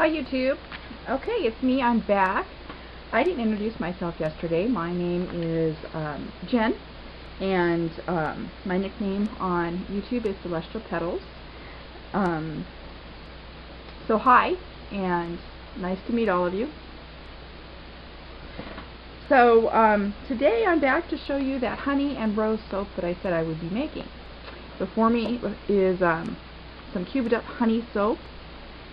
Hi YouTube. Okay, it's me. I'm back. I didn't introduce myself yesterday. My name is Jen, and my nickname on YouTube is Celestial Petals. So hi, and nice to meet all of you. So today I'm back to show you that honey and rose soap that I said I would be making. Before me is some cubed up honey soap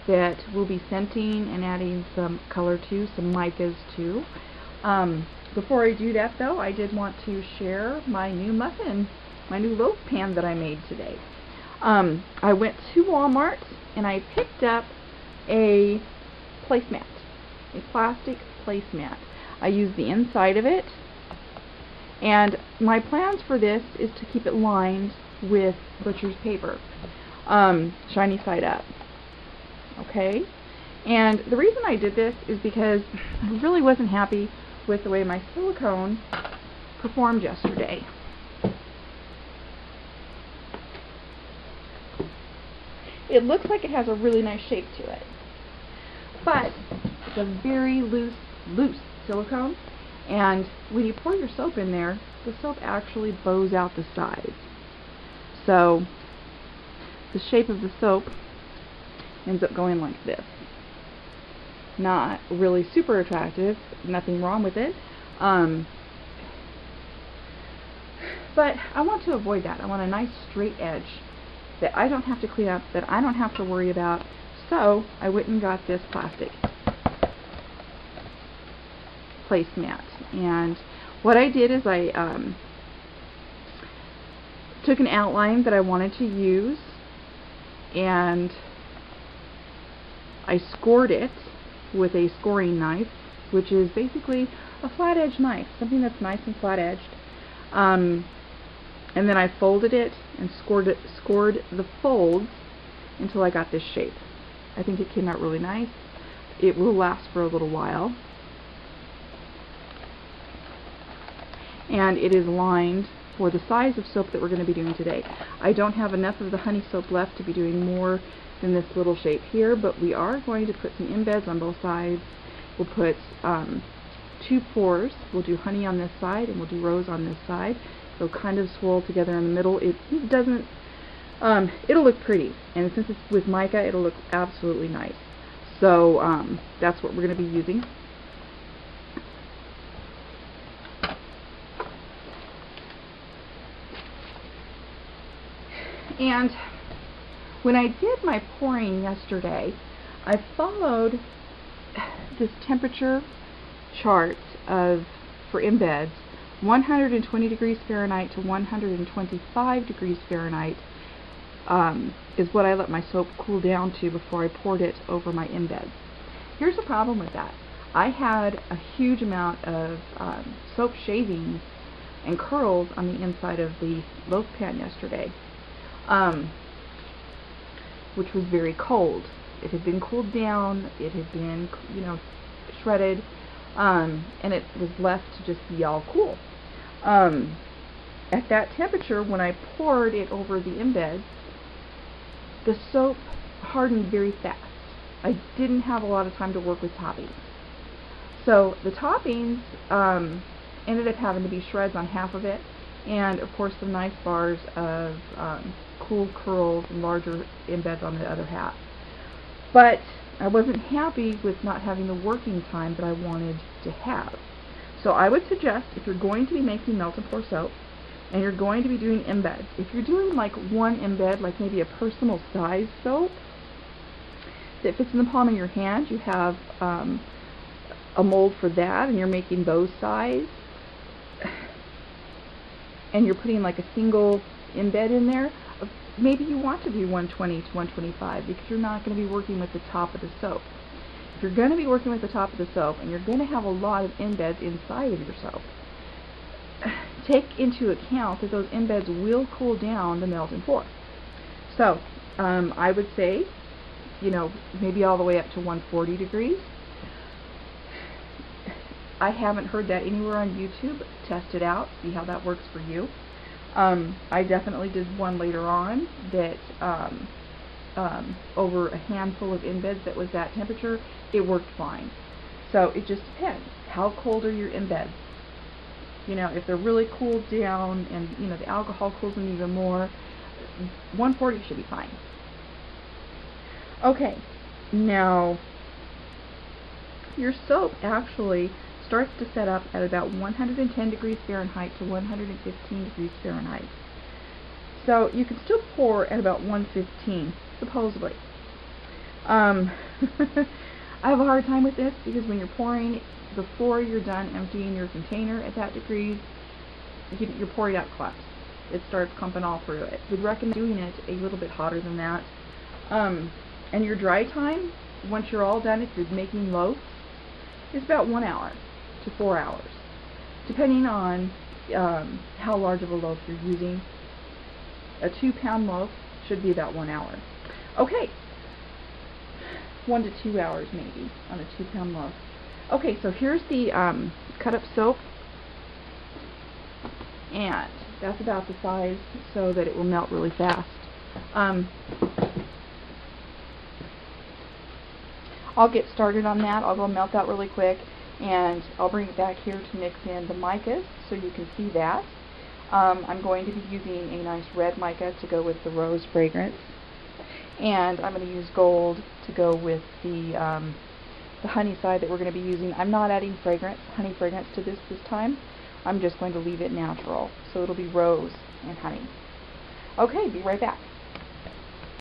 that we'll be scenting and adding some color to, some micas too. Before I do that though, I did want to share my new loaf pan that I made today. I went to Walmart and I picked up a placemat, a plastic placemat. I used the inside of it, and my plans for this is to keep it lined with butcher's paper, shiny side up. Okay, and the reason I did this is because I really wasn't happy with the way my silicone performed yesterday. It looks like it has a really nice shape to it, but it's a very loose silicone, and when you pour your soap in there, the soap actually bows out the sides. So the shape of the soap ends up going like this. Not really super attractive, nothing wrong with it, but I want to avoid that. I want a nice straight edge that I don't have to clean up, that I don't have to worry about, so I went and got this plastic placemat. And what I did is I took an outline that I wanted to use, and I scored it with a scoring knife, which is basically a flat edge knife, something that's nice and flat edged. And then I folded it and scored the folds until I got this shape. I think it came out really nice. It will last for a little while. And it is lined for the size of soap that we're going to be doing today. I don't have enough of the honey soap left to be doing more than this little shape here, but we are going to put some embeds on both sides. We'll put 2 pours. We'll do honey on this side and we'll do rose on this side. They'll kind of swirl together in the middle. It doesn't, it'll look pretty, and since it's with mica, it'll look absolutely nice. So that's what we're going to be using. And when I did my pouring yesterday, I followed this temperature chart for embeds. 120 degrees Fahrenheit to 125 degrees Fahrenheit is what I let my soap cool down to before I poured it over my embeds. Here's the problem with that. I had a huge amount of soap shavings and curls on the inside of the loaf pan yesterday, which was very cold. It had been cooled down, it had been, shredded, and it was left to just be all cool. At that temperature, when I poured it over the embeds, the soap hardened very fast. I didn't have a lot of time to work with toppings. So the toppings ended up having to be shreds on half of it, and of course some nice bars of cool curls and larger embeds on the other half. But I wasn't happy with not having the working time that I wanted to have. So I would suggest, if you're going to be making melt and pour soap, and you're going to be doing embeds, if you're doing like one embed, like maybe a personal size soap that fits in the palm of your hand, you have a mold for that, and you're making those size, and you're putting like a single embed in there, maybe you want to do 120 to 125 because you're not going to be working with the top of the soap. If you're going to be working with the top of the soap and you're going to have a lot of embeds inside of your soap, take into account that those embeds will cool down the melt and pour. So I would say, maybe all the way up to 140 degrees. I haven't heard that anywhere on YouTube. Test it out, see how that works for you. I definitely did one later on that over a handful of embeds that was that temperature, it worked fine. So it just depends. How cold are your embeds? You know, if they're really cooled down and, you know, the alcohol cools them even more, 140 should be fine. Okay, now your soap actually starts to set up at about 110 degrees Fahrenheit to 115 degrees Fahrenheit. So you can still pour at about 115, supposedly. I have a hard time with this because when you're pouring, before you're done emptying your container at that degrees, your pouring out clumps. It starts clumping all through it. We'd recommend doing it a little bit hotter than that. And your dry time, once you're all done, if you're making loaves, is about 1 hour to 4 hours, depending on how large of a loaf you're using. A 2-pound loaf should be about 1 hour. Okay, 1 to 2 hours maybe on a 2-pound loaf. Okay, so here's the cut up soap, and that's about the size so that it will melt really fast. I'll get started on that. I'll go melt that really quick, and I'll bring it back here to mix in the micas so you can see that. I'm going to be using a nice red mica to go with the rose fragrance, and I'm going to use gold to go with the honey side that we're going to be using. I'm not adding honey fragrance to this time. I'm just going to leave it natural, so it'll be rose and honey. Okay, be right back.